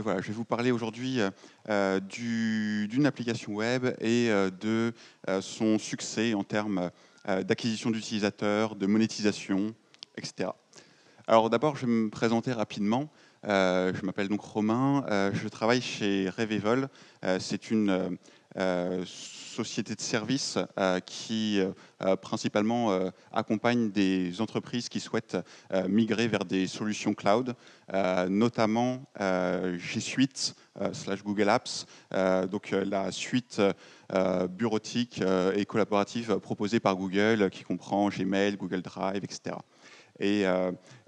Voilà, je vais vous parler aujourd'hui d'une application web et de son succès en termes d'acquisition d'utilisateurs, de monétisation, etc. Alors d'abord, je vais me présenter rapidement. Je m'appelle donc Romain, je travaille chez Revevol. C'est une société de services qui principalement accompagne des entreprises qui souhaitent migrer vers des solutions cloud, notamment G Suite / Google Apps, la suite bureautique et collaborative proposée par Google qui comprend Gmail, Google Drive, etc. Et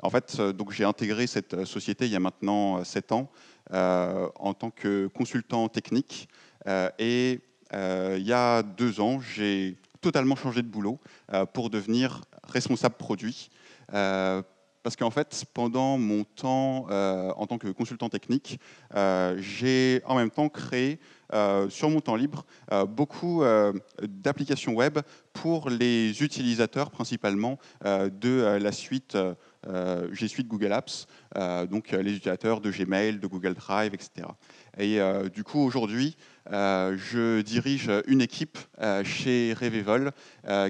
en fait, donc j'ai intégré cette société il y a maintenant 7 ans en tant que consultant technique. Il y a 2 ans, j'ai totalement changé de boulot pour devenir responsable produit. Parce qu'en fait, pendant mon temps en tant que consultant technique, j'ai en même temps créé sur mon temps libre beaucoup d'applications web pour les utilisateurs principalement de la suite G Suite Google Apps, donc les utilisateurs de Gmail, de Google Drive, etc. Et du coup, aujourd'hui, je dirige une équipe chez Revevol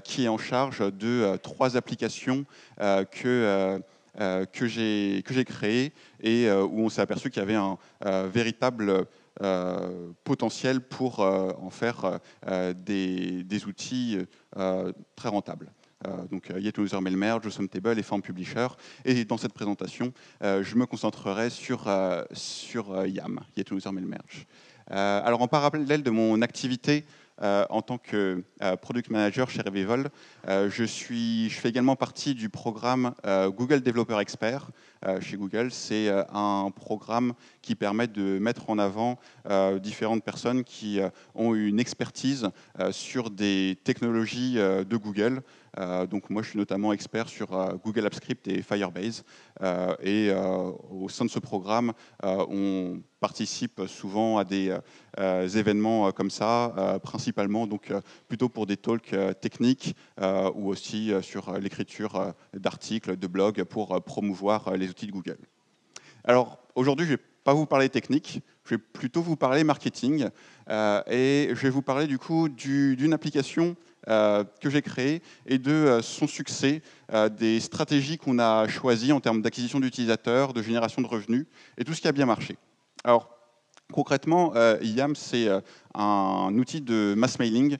qui est en charge de 3 applications que j'ai créées et où on s'est aperçu qu'il y avait un véritable potentiel pour en faire des outils très rentables. Donc Yet User Mail Merge, Sumtable et Form Publisher. Et dans cette présentation, je me concentrerai sur YAM, Yet User Mail Merge. Alors en parallèle de mon activité en tant que Product Manager chez Revevol, je fais également partie du programme Google Developer Expert chez Google. C'est un programme qui permet de mettre en avant différentes personnes qui ont une expertise sur des technologies de Google. Donc moi, je suis notamment expert sur Google Apps Script et Firebase. Au sein de ce programme, on participe souvent à des événements comme ça, principalement donc plutôt pour des talks techniques ou aussi sur l'écriture d'articles, de blogs pour promouvoir les outils de Google. Alors aujourd'hui, je ne vais pas vous parler technique, je vais plutôt vous parler marketing et je vais vous parler du coup d'une application que j'ai créée et de son succès, des stratégies qu'on a choisies en termes d'acquisition d'utilisateurs, de génération de revenus et tout ce qui a bien marché. Alors concrètement, YAM, c'est un outil de mass mailing,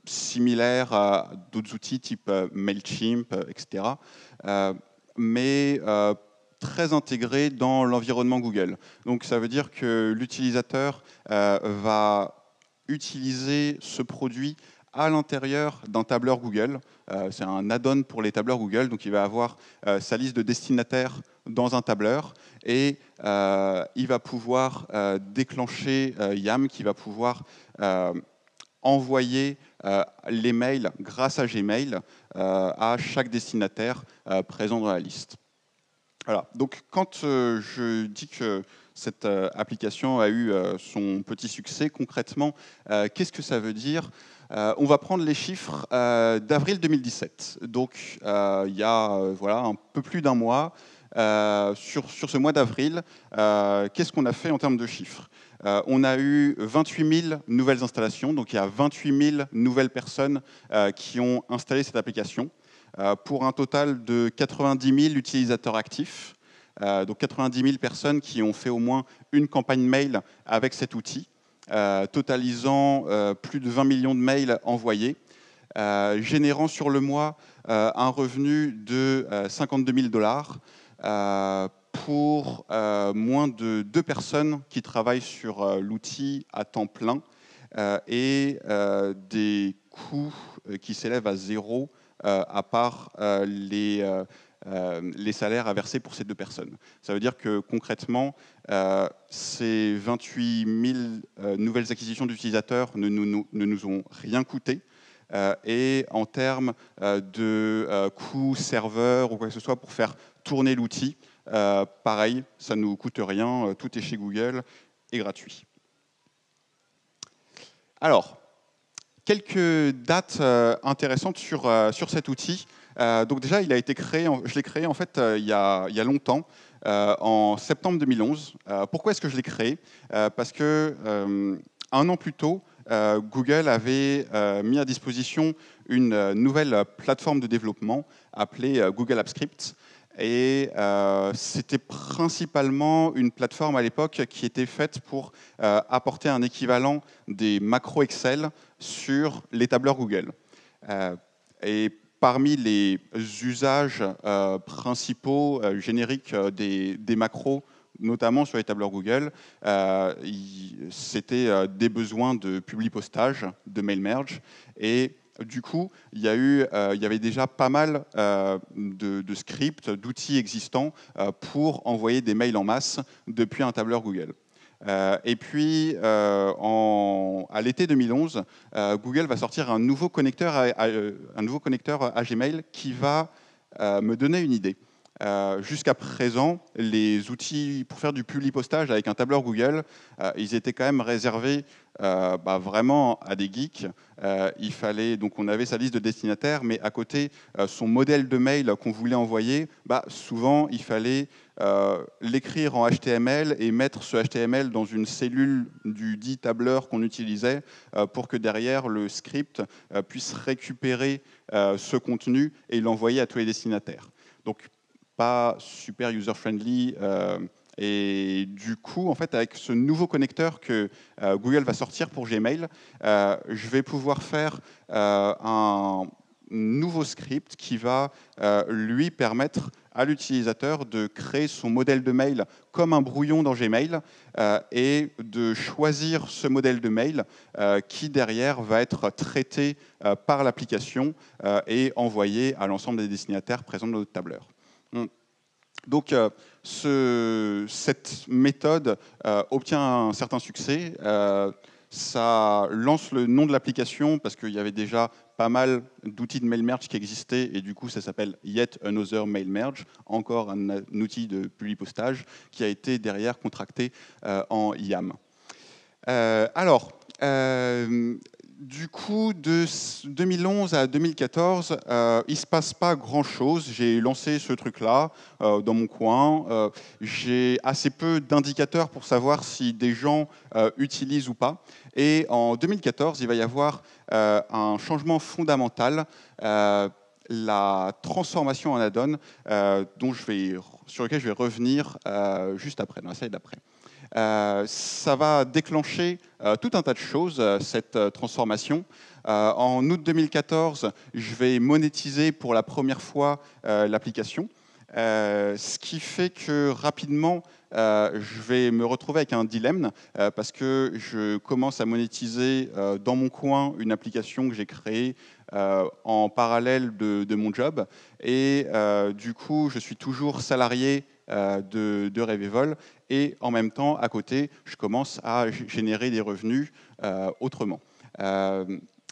similaire à d'autres outils type Mailchimp, etc. Mais très intégré dans l'environnement Google. Donc ça veut dire que l'utilisateur va utiliser ce produit à l'intérieur d'un tableur Google. C'est un add-on pour les tableurs Google, donc il va avoir sa liste de destinataires dans un tableur et il va pouvoir déclencher YAM qui va pouvoir envoyer les mails grâce à Gmail à chaque destinataire présent dans la liste. Voilà. Donc, quand je dis que cette application a eu son petit succès, concrètement, qu'est-ce que ça veut dire ? On va prendre les chiffres d'avril 2017. Donc, il y a un peu plus d'un mois, sur ce mois d'avril, qu'est-ce qu'on a fait en termes de chiffres ? On a eu 28 000 nouvelles installations, donc il y a 28 000 nouvelles personnes qui ont installé cette application, pour un total de 90 000 utilisateurs actifs, donc 90 000 personnes qui ont fait au moins une campagne mail avec cet outil, totalisant plus de 20 millions de mails envoyés, générant sur le mois un revenu de 52 000 $ pour moins de 2 personnes qui travaillent sur l'outil à temps plein et des coûts qui s'élèvent à 0 à part les salaires à verser pour ces 2 personnes. Ça veut dire que concrètement, ces 28 000 nouvelles acquisitions d'utilisateurs ne nous ont rien coûté. Et en termes de coûts serveurs ou quoi que ce soit pour faire tourner l'outil, pareil, ça ne nous coûte rien, tout est chez Google et gratuit. Alors, quelques dates intéressantes sur cet outil. Donc déjà, il a été créé, je l'ai créé en fait il y a longtemps, en septembre 2011. Pourquoi est-ce que je l'ai créé? Parce que un an plus tôt, Google avait mis à disposition une nouvelle plateforme de développement appelée Google Apps Script. Et c'était principalement une plateforme à l'époque qui était faite pour apporter un équivalent des macros Excel sur les tableurs Google. Et parmi les usages principaux génériques des macros, notamment sur les tableurs Google, c'était des besoins de publi-postage, de mail merge, et du coup, il y avait déjà pas mal de scripts, d'outils existants pour envoyer des mails en masse depuis un tableur Google. Et puis, à l'été 2011, Google va sortir un nouveau connecteur à Gmail qui va me donner une idée. Jusqu'à présent, les outils pour faire du publi-postage avec un tableur Google, ils étaient quand même réservés vraiment à des geeks. Donc on avait sa liste de destinataires, mais à côté, son modèle de mail qu'on voulait envoyer, souvent il fallait l'écrire en HTML et mettre ce HTML dans une cellule du dit tableur qu'on utilisait pour que derrière le script puisse récupérer ce contenu et l'envoyer à tous les destinataires. Donc pas super user-friendly. Et du coup, en fait, avec ce nouveau connecteur que Google va sortir pour Gmail, je vais pouvoir faire un nouveau script qui va lui permettre à l'utilisateur de créer son modèle de mail comme un brouillon dans Gmail et de choisir ce modèle de mail qui, derrière, va être traité par l'application et envoyé à l'ensemble des destinataires présents dans notre tableur. Donc, cette méthode obtient un certain succès. Ça lance le nom de l'application parce qu'il y avait déjà pas mal d'outils de mail merge qui existaient et du coup, ça s'appelle Yet Another Mail Merge, encore un outil de publi-postage qui a été derrière contracté en YAM. Du coup, de 2011 à 2014, il ne se passe pas grand-chose. J'ai lancé ce truc-là dans mon coin. J'ai assez peu d'indicateurs pour savoir si des gens utilisent ou pas. Et en 2014, il va y avoir un changement fondamental, la transformation en add-on, sur lequel je vais revenir juste après, dans la slide d'après. Ça va déclencher tout un tas de choses, cette transformation. En août 2014, je vais monétiser pour la première fois l'application, ce qui fait que rapidement, je vais me retrouver avec un dilemme parce que je commence à monétiser dans mon coin une application que j'ai créée en parallèle de mon job. Et du coup, je suis toujours salarié de Revevol et en même temps, à côté, je commence à générer des revenus autrement.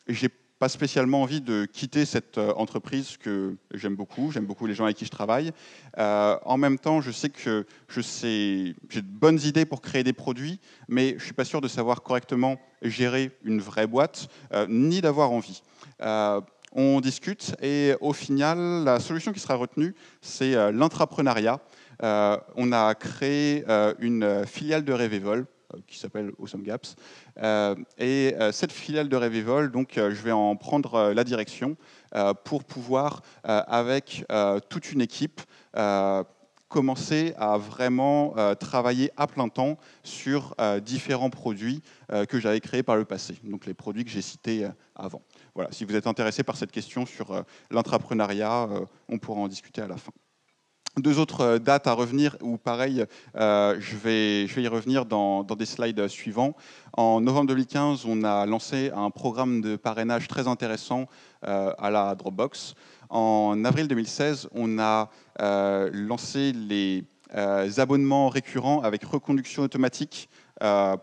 J'ai pas spécialement envie de quitter cette entreprise que j'aime beaucoup les gens avec qui je travaille. En même temps, je sais que j'ai de bonnes idées pour créer des produits, mais je ne suis pas sûr de savoir correctement gérer une vraie boîte, ni d'avoir envie. On discute et au final, la solution qui sera retenue, c'est l'intrapreneuriat. On a créé une filiale de Revevol qui s'appelle Awesome Gaps. Et cette filiale de Revevol, donc, je vais en prendre la direction pour pouvoir, avec toute une équipe, commencer à vraiment travailler à plein temps sur différents produits que j'avais créés par le passé, donc les produits que j'ai cités avant. Voilà, si vous êtes intéressé par cette question sur l'entrepreneuriat, on pourra en discuter à la fin. Deux autres dates à revenir, où pareil, je vais y revenir dans des slides suivants. En novembre 2015, on a lancé un programme de parrainage très intéressant à la Dropbox. En avril 2016, on a lancé les abonnements récurrents avec reconduction automatique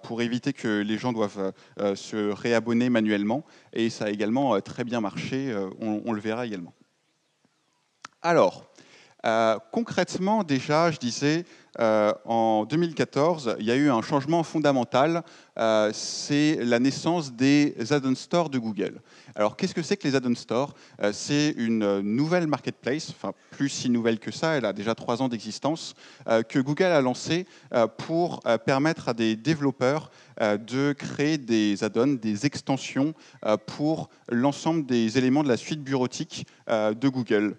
pour éviter que les gens doivent se réabonner manuellement. Et ça a également très bien marché, on le verra également. Alors, concrètement, déjà, je disais, en 2014, il y a eu un changement fondamental, c'est la naissance des add-on stores de Google. Alors, qu'est-ce que c'est que les add-on stores? C'est une nouvelle marketplace, enfin plus si nouvelle que ça, elle a déjà 3 ans d'existence, que Google a lancée pour permettre à des développeurs de créer des add-ons, des extensions pour l'ensemble des éléments de la suite bureautique de Google.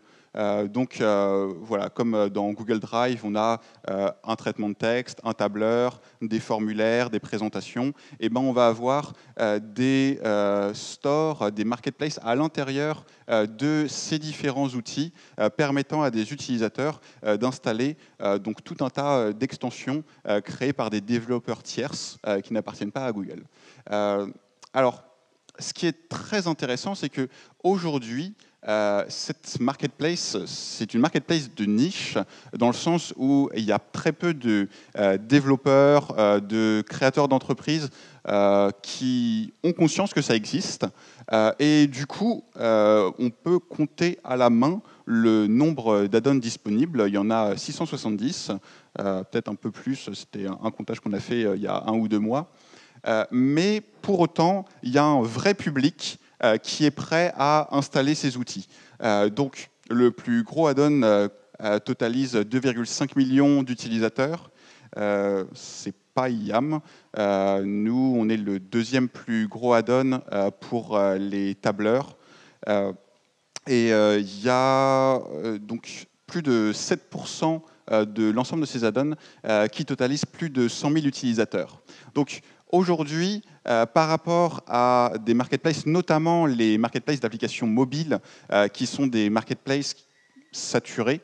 Donc voilà, comme dans Google Drive, on a un traitement de texte, un tableur, des formulaires, des présentations. Et ben, on va avoir des stores, des marketplaces à l'intérieur de ces différents outils, permettant à des utilisateurs d'installer donc tout un tas d'extensions créées par des développeurs tierces qui n'appartiennent pas à Google. Alors, ce qui est très intéressant, c'est que aujourd'hui, cette marketplace, c'est une marketplace de niche, dans le sens où il y a très peu de développeurs, de créateurs d'entreprises qui ont conscience que ça existe. Et du coup, on peut compter à la main le nombre d'add-ons disponibles. Il y en a 670, peut-être un peu plus, c'était un comptage qu'on a fait il y a 1 ou 2 mois. Mais pour autant, il y a un vrai public qui est prêt à installer ces outils. Donc, le plus gros add-on totalise 2,5 millions d'utilisateurs. C'est pas IAM. Nous, on est le 2e plus gros add-on pour les tableurs. Et il y a donc plus de 7% de l'ensemble de ces add-ons qui totalisent plus de 100 000 utilisateurs. Donc, aujourd'hui, par rapport à des marketplaces, notamment les marketplaces d'applications mobiles, qui sont des marketplaces saturés,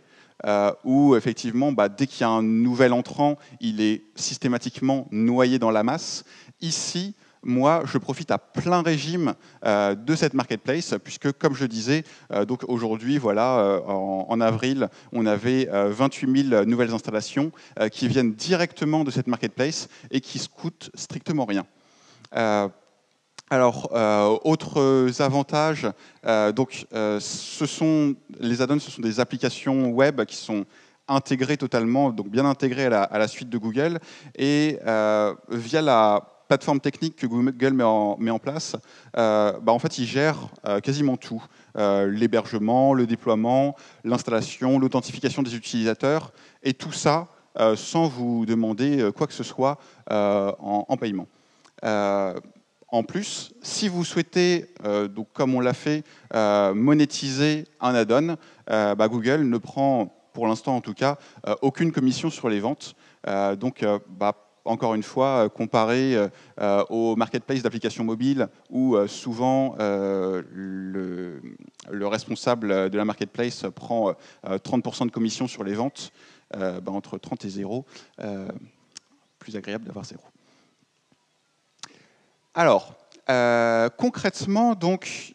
où effectivement, dès qu'il y a un nouvel entrant, il est systématiquement noyé dans la masse. Ici, moi, je profite à plein régime de cette marketplace, puisque, comme je disais, donc aujourd'hui, voilà, en avril, on avait 28 000 nouvelles installations qui viennent directement de cette marketplace et qui ne coûtent strictement rien. Alors, autres avantages, donc, les add-ons, ce sont des applications web qui sont intégrées totalement, donc bien intégrées à la suite de Google, et via la plateforme technique que Google met en place, en fait, ils gèrent quasiment tout. L'hébergement, le déploiement, l'installation, l'authentification des utilisateurs, et tout ça sans vous demander quoi que ce soit en paiement. En plus, si vous souhaitez, donc comme on l'a fait, monétiser un add-on, Google ne prend, pour l'instant en tout cas, aucune commission sur les ventes. Donc, encore une fois, comparé aux marketplaces d'applications mobiles, où souvent le responsable de la marketplace prend 30% de commission sur les ventes, entre 30 et 0, plus agréable d'avoir 0. Alors, concrètement, donc,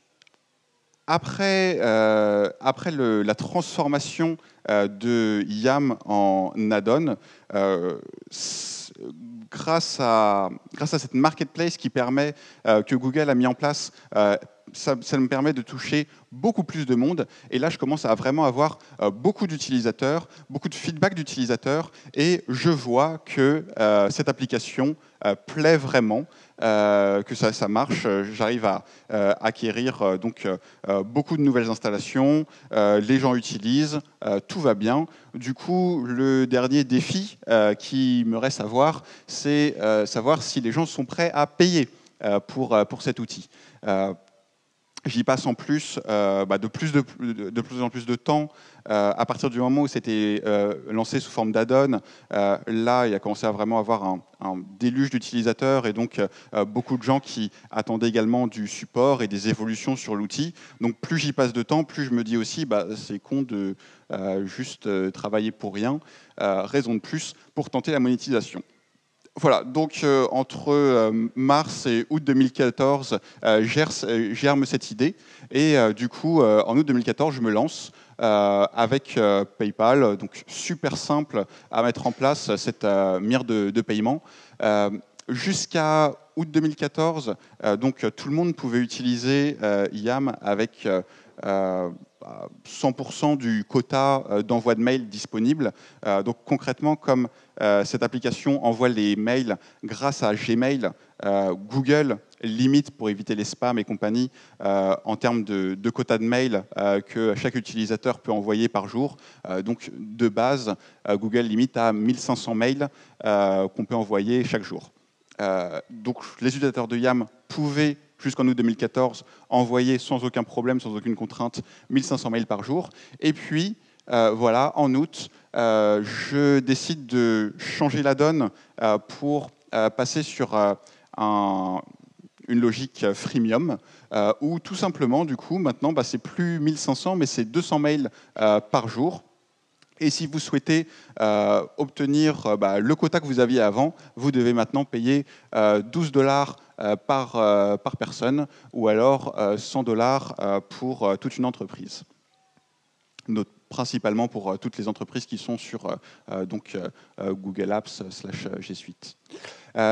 après la transformation de IAM en add-on, grâce à cette marketplace qui permet, que Google a mis en place, ça me permet de toucher beaucoup plus de monde. Et là, je commence à vraiment avoir beaucoup d'utilisateurs, beaucoup de feedback d'utilisateurs, et je vois que cette application plaît vraiment, que ça marche. J'arrive à acquérir donc beaucoup de nouvelles installations, les gens utilisent, tout va bien. Du coup, le dernier défi qui me reste à voir, c'est savoir si les gens sont prêts à payer pour cet outil. J'y passe en plus de plus en plus de temps. À partir du moment où c'était lancé sous forme d'add-on, là, il a commencé à vraiment avoir un déluge d'utilisateurs, et donc beaucoup de gens qui attendaient également du support et des évolutions sur l'outil. Donc plus j'y passe de temps, plus je me dis aussi, c'est con de juste travailler pour rien. Raison de plus pour tenter la monétisation. Voilà, donc entre mars et août 2014, germe cette idée. Et du coup, en août 2014, je me lance avec PayPal. Donc super simple à mettre en place cette mire de paiement. Jusqu'à août 2014, donc tout le monde pouvait utiliser IAM avec 100% du quota d'envoi de mails disponible. Donc concrètement, comme cette application envoie les mails grâce à Gmail, Google limite pour éviter les spams et compagnie en termes de quota de mails que chaque utilisateur peut envoyer par jour. Donc de base, Google limite à 1500 mails qu'on peut envoyer chaque jour. Donc les utilisateurs de YAM pouvaient jusqu'en août 2014 envoyer sans aucun problème, sans aucune contrainte, 1500 mails par jour. Et puis voilà, en août, je décide de changer la donne pour passer sur une logique freemium, où tout simplement, du coup, maintenant, c'est plus 1500, mais c'est 200 mails par jour. Et si vous souhaitez obtenir le quota que vous aviez avant, vous devez maintenant payer 12 $ par personne, ou alors 100 $ pour toute une entreprise. Principalement pour toutes les entreprises qui sont sur Google Apps / G Suite.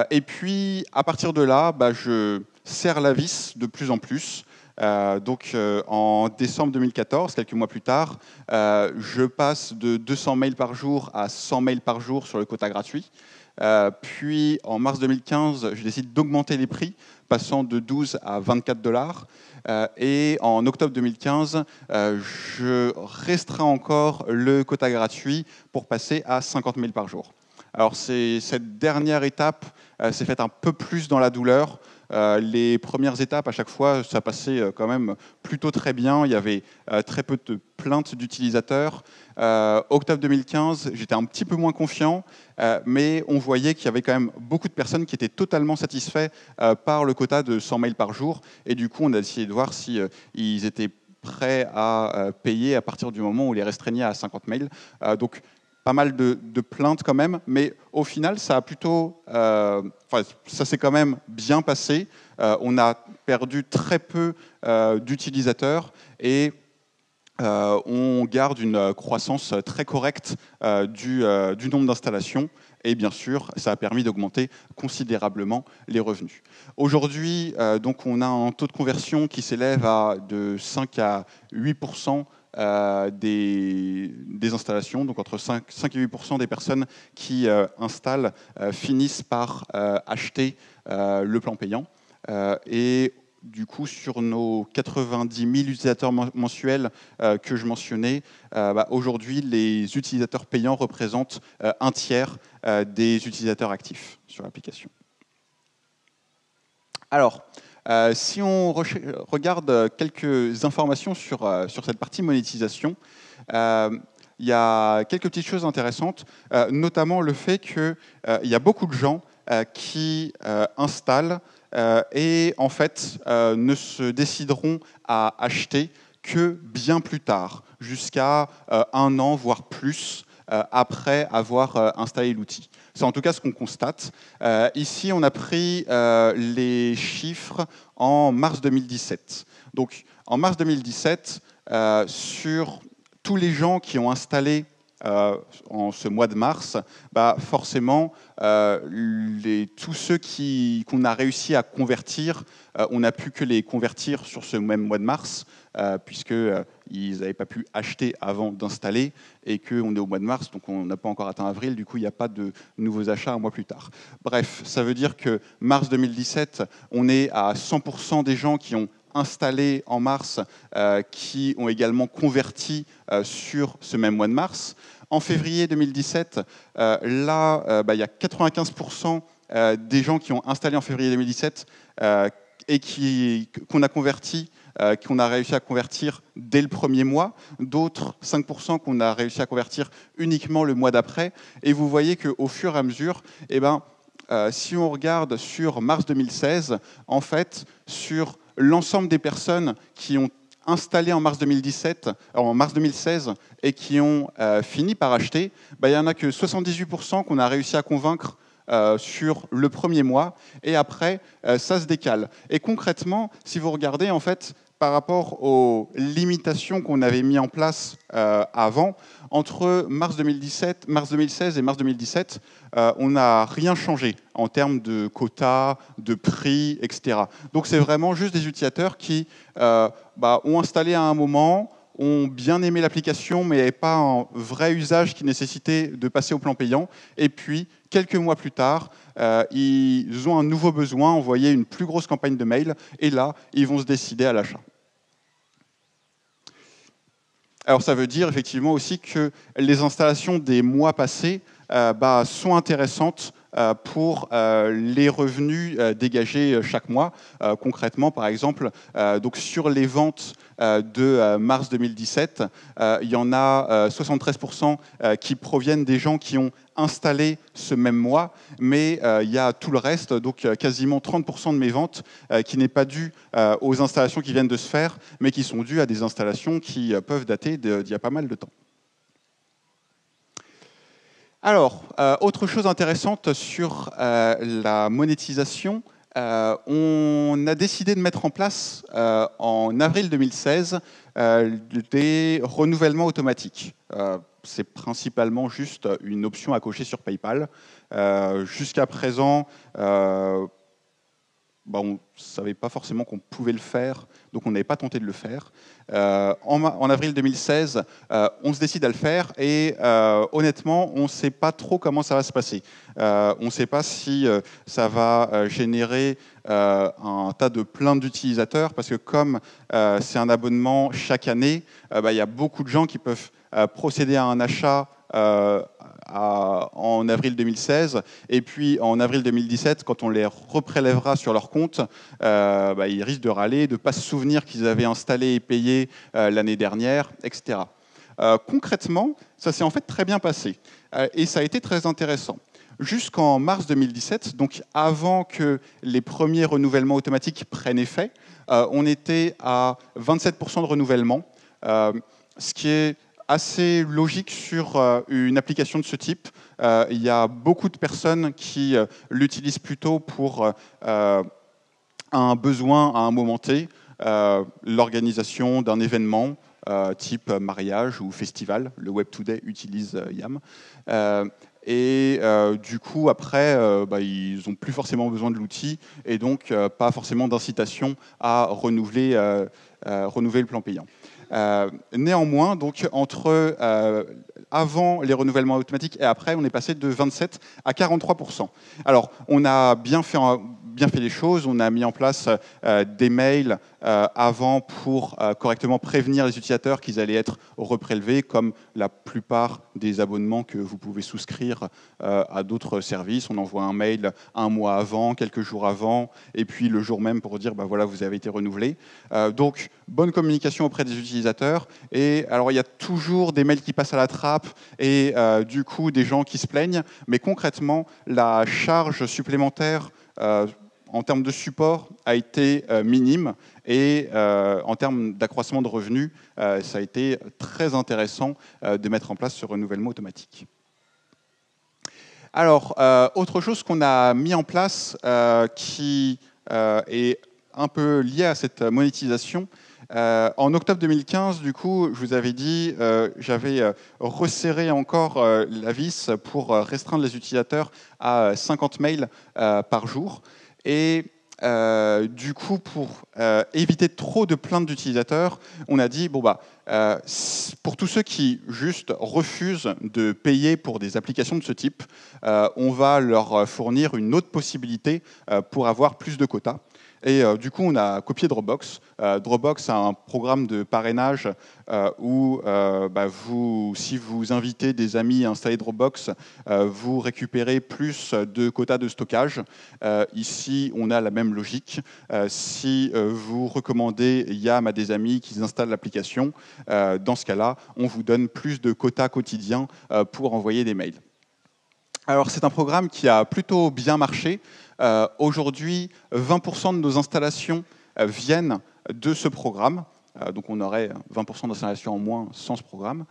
Et puis, à partir de là, je serre la vis de plus en plus. En décembre 2014, quelques mois plus tard, je passe de 200 mails par jour à 100 mails par jour sur le quota gratuit. Puis, en mars 2015, je décide d'augmenter les prix, passant de 12 à 24 $. Et en octobre 2015, je restreins encore le quota gratuit pour passer à 50 mails par jour. Alors, cette dernière étape s'est faite un peu plus dans la douleur. Les premières étapes, à chaque fois, ça passait quand même plutôt très bien. Il y avait très peu de plaintes d'utilisateurs. Octobre 2015, j'étais un petit peu moins confiant, mais on voyait qu'il y avait quand même beaucoup de personnes qui étaient totalement satisfaits par le quota de 100 mails par jour. Et du coup, on a essayé de voir si ils étaient prêts à payer à partir du moment où on les restreignait à 50 mails. Donc, pas mal de plaintes quand même, mais au final, ça a plutôt, ça s'est quand même bien passé. On a perdu très peu d'utilisateurs et on garde une croissance très correcte du nombre d'installations. Et bien sûr, ça a permis d'augmenter considérablement les revenus. Aujourd'hui, donc, on a un taux de conversion qui s'élève de 5 à 8% des installations, donc entre 5 et 8% des personnes qui installent finissent par acheter le plan payant. Et du coup, sur nos 90 000 utilisateurs mensuels que je mentionnais, aujourd'hui, les utilisateurs payants représentent un tiers des utilisateurs actifs sur l'application. Alors, si on regarde quelques informations sur cette partie monétisation, il y a quelques petites choses intéressantes, notamment le fait qu'il y a beaucoup de gens qui installent et en fait ne se décideront à acheter que bien plus tard, jusqu'à 1 an, voire plus, après avoir installé l'outil. C'est en tout cas ce qu'on constate. Ici, on a pris les chiffres en mars 2017. Donc, en mars 2017, sur tous les gens qui ont installé en ce mois de mars, forcément, tous ceux qu'on a réussi à convertir, on n'a pu que les convertir sur ce même mois de mars, puisqu'ils n'avaient pas pu acheter avant d'installer, et qu'on est au mois de mars, donc on n'a pas encore atteint avril, du coup il n'y a pas de nouveaux achats un mois plus tard. Bref, ça veut dire que mars 2017, on est à 100% des gens qui ont installé en mars, qui ont également converti sur ce même mois de mars. En février 2017, il y a 95% des gens qui ont installé en février 2017 et qu'on a converti, qu'on a réussi à convertir dès le premier mois, d'autres 5% qu'on a réussi à convertir uniquement le mois d'après. Et vous voyez qu'au fur et à mesure, si on regarde sur mars 2016, en fait, sur l'ensemble des personnes qui ont installé en mars 2016 et qui ont fini par acheter, il n'y en a que 78% qu'on a réussi à convaincre sur le premier mois, et après, ça se décale. Et concrètement, si vous regardez, en fait, par rapport aux limitations qu'on avait mis en place avant, entre mars 2016 et mars 2017, on n'a rien changé en termes de quotas, de prix, etc. Donc c'est vraiment juste des utilisateurs qui ont installé à un moment, ont bien aimé l'application, mais n'avaient pas un vrai usage qui nécessitait de passer au plan payant. Et puis, quelques mois plus tard, ils ont un nouveau besoin, envoyer une plus grosse campagne de mail, et là, ils vont se décider à l'achat. Alors ça veut dire effectivement aussi que les installations des mois passés sont intéressantes pour les revenus dégagés chaque mois. Concrètement, par exemple, donc sur les ventes de mars 2017, il y en a 73% qui proviennent des gens qui ont installé ce même mois, mais il y a tout le reste, donc quasiment 30% de mes ventes qui n'est pas dû aux installations qui viennent de se faire, mais qui sont dues à des installations qui peuvent dater d'il y a pas mal de temps. Alors, autre chose intéressante sur la monétisation, on a décidé de mettre en place en avril 2016 des renouvellements automatiques. C'est principalement juste une option à cocher sur PayPal. Jusqu'à présent, on ne savait pas forcément qu'on pouvait le faire, donc on n'avait pas tenté de le faire. En avril 2016, on se décide à le faire et honnêtement, on ne sait pas trop comment ça va se passer. On ne sait pas si ça va générer un tas de plaintes d'utilisateurs parce que comme c'est un abonnement chaque année, il y a beaucoup de gens qui peuvent procéder à un achat en avril 2016, et puis en avril 2017, quand on les reprélèvera sur leur compte, ils risquent de râler, de ne pas se souvenir qu'ils avaient installé et payé l'année dernière, etc. Concrètement, ça s'est en fait très bien passé, et ça a été très intéressant. Jusqu'en mars 2017, donc avant que les premiers renouvellements automatiques prennent effet, on était à 27% de renouvellement, ce qui est assez logique sur une application de ce type. Il y a beaucoup de personnes qui l'utilisent plutôt pour un besoin à un moment T, l'organisation d'un événement type mariage ou festival. Le Web Today utilise YAM. Et du coup, après, ils n'ont plus forcément besoin de l'outil et donc pas forcément d'incitation à renouveler le plan payant. Néanmoins, donc, entre avant les renouvellements automatiques et après, on est passé de 27 à 43%. Alors, on a bien fait les choses, on a mis en place des mails avant pour correctement prévenir les utilisateurs qu'ils allaient être reprélevés, comme la plupart des abonnements que vous pouvez souscrire à d'autres services. On envoie un mail un mois avant, quelques jours avant, et puis le jour même pour dire voilà, vous avez été renouvelé. Donc, bonne communication auprès des utilisateurs. Et alors, il y a toujours des mails qui passent à la trappe et du coup, des gens qui se plaignent. Mais concrètement, la charge supplémentaire en termes de support a été minime et en termes d'accroissement de revenus, ça a été très intéressant de mettre en place ce renouvellement automatique. Alors, autre chose qu'on a mis en place qui est un peu lié à cette monétisation, en octobre 2015, du coup, je vous avais dit, j'avais resserré encore la vis pour restreindre les utilisateurs à 50 mails par jour. Et du coup, pour éviter trop de plaintes d'utilisateurs, on a dit, pour tous ceux qui juste refusent de payer pour des applications de ce type, on va leur fournir une autre possibilité pour avoir plus de quotas. Et du coup, on a copié Dropbox. Dropbox a un programme de parrainage où, si vous invitez des amis à installer Dropbox, vous récupérez plus de quotas de stockage. Ici, on a la même logique. Si vous recommandez YAM à des amis qui installent l'application, dans ce cas-là, on vous donne plus de quotas quotidiens pour envoyer des mails. Alors, c'est un programme qui a plutôt bien marché. Aujourd'hui, 20% de nos installations viennent de ce programme. Donc, on aurait 20% d'installations en moins sans ce programme.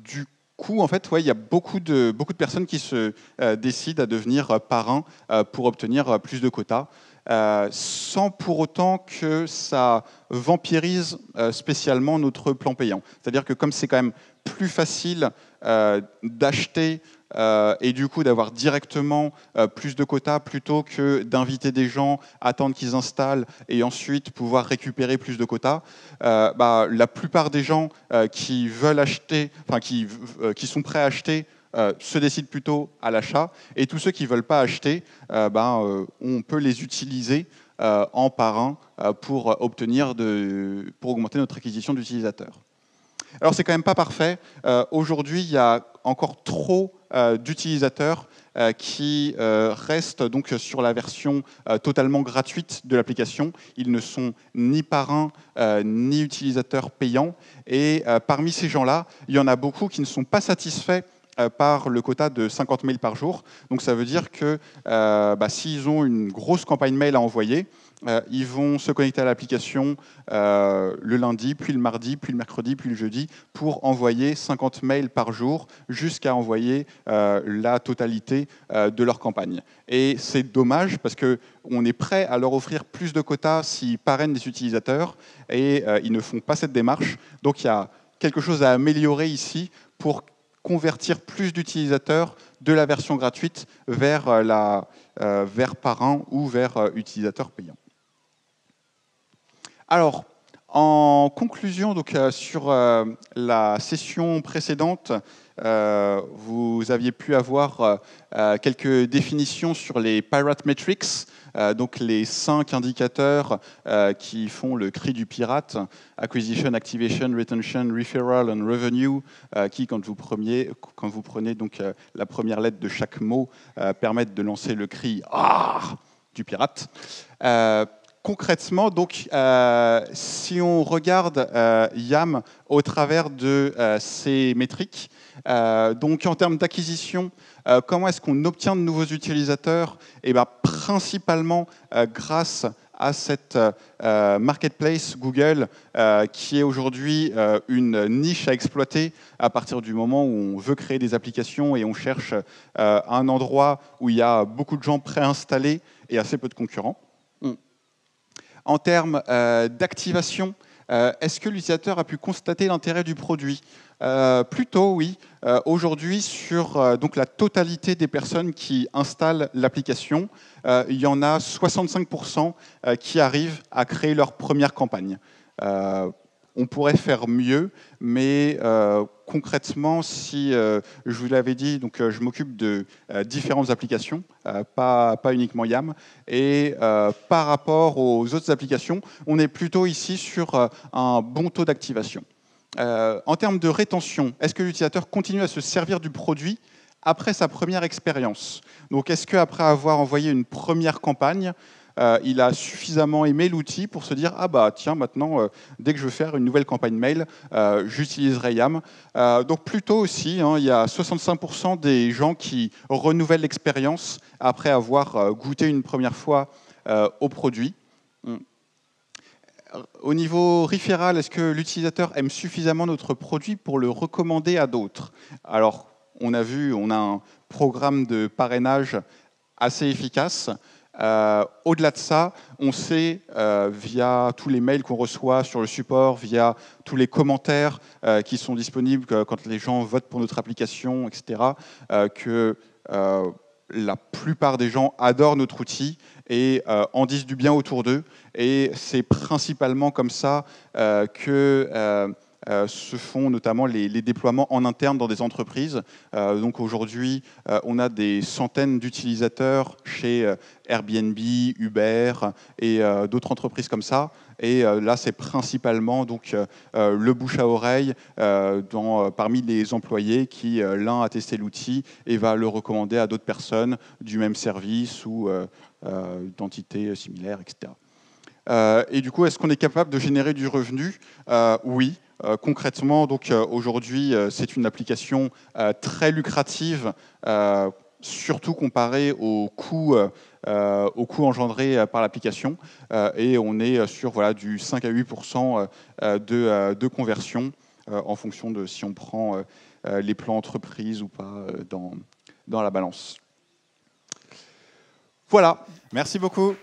Du coup, en fait, il y a beaucoup de personnes qui se décident à devenir parrains pour obtenir plus de quotas. Sans pour autant que ça vampirise spécialement notre plan payant. C'est-à-dire que comme c'est quand même plus facile d'acheter et du coup d'avoir directement plus de quotas plutôt que d'inviter des gens, attendre qu'ils installent et ensuite pouvoir récupérer plus de quotas. La plupart des gens qui veulent acheter, enfin qui sont prêts à acheter, se décident plutôt à l'achat, et tous ceux qui ne veulent pas acheter, on peut les utiliser en parrain pour augmenter notre acquisition d'utilisateurs. Alors c'est quand même pas parfait. Aujourd'hui, il y a encore trop d'utilisateurs qui restent donc sur la version totalement gratuite de l'application. Ils ne sont ni parrains ni utilisateurs payants. Et parmi ces gens-là, il y en a beaucoup qui ne sont pas satisfaits par le quota de 50 mails par jour. Donc ça veut dire que s'ils ont une grosse campagne mail à envoyer, ils vont se connecter à l'application le lundi, puis le mardi, puis le mercredi, puis le jeudi, pour envoyer 50 mails par jour jusqu'à envoyer la totalité de leur campagne. Et c'est dommage parce qu'on est prêt à leur offrir plus de quotas s'ils parrainent des utilisateurs, et ils ne font pas cette démarche. Donc il y a quelque chose à améliorer ici pour convertir plus d'utilisateurs de la version gratuite vers parrain ou vers utilisateur payant. Alors, en conclusion, donc, sur la session précédente, vous aviez pu avoir quelques définitions sur les Pirate Metrics, donc les 5 indicateurs qui font le cri du pirate: Acquisition, Activation, Retention, Referral and Revenue, qui, quand vous prenez donc, la première lettre de chaque mot, permettent de lancer le cri « Ah !» du pirate. Concrètement, donc, si on regarde YAM au travers de ces métriques, donc en termes d'acquisition, comment est-ce qu'on obtient de nouveaux utilisateurs? Principalement grâce à cette marketplace Google, qui est aujourd'hui une niche à exploiter à partir du moment où on veut créer des applications et on cherche un endroit où il y a beaucoup de gens préinstallés et assez peu de concurrents. En termes d'activation, est-ce que l'utilisateur a pu constater l'intérêt du produit? Plutôt oui. Aujourd'hui, sur donc la totalité des personnes qui installent l'application, il y en a 65% qui arrivent à créer leur première campagne. On pourrait faire mieux, mais concrètement, si je vous l'avais dit, donc je m'occupe de différentes applications, pas uniquement YAM, et par rapport aux autres applications, on est plutôt ici sur un bon taux d'activation. En termes de rétention, est-ce que l'utilisateur continue à se servir du produit après sa première expérience? Donc, est-ce qu'après avoir envoyé une première campagne, il a suffisamment aimé l'outil pour se dire « Ah bah tiens, maintenant, dès que je veux faire une nouvelle campagne mail, j'utiliserai YAM ». Donc plutôt aussi, il y a 65% des gens qui renouvellent l'expérience après avoir goûté une première fois au produit. Au niveau referral, est-ce que l'utilisateur aime suffisamment notre produit pour le recommander à d'autres? Alors, on a vu, on a un programme de parrainage assez efficace. Au-delà de ça, on sait, via tous les mails qu'on reçoit sur le support, via tous les commentaires qui sont disponibles quand les gens votent pour notre application, etc., que la plupart des gens adorent notre outil et en disent du bien autour d'eux. Et c'est principalement comme ça que se font notamment les déploiements en interne dans des entreprises. Donc aujourd'hui, on a des centaines d'utilisateurs chez Airbnb, Uber et d'autres entreprises comme ça. Et là, c'est principalement donc, le bouche à oreille parmi les employés qui, l'un a testé l'outil et va le recommander à d'autres personnes du même service ou d'entités similaires, etc. Et du coup, est-ce qu'on est capable de générer du revenu? Oui. Concrètement, donc aujourd'hui, c'est une application très lucrative, surtout comparée aux coûts engendrés par l'application. Et on est sur voilà, du 5 à 8% de conversion en fonction de si on prend les plans entreprise ou pas dans la balance. Voilà, merci beaucoup.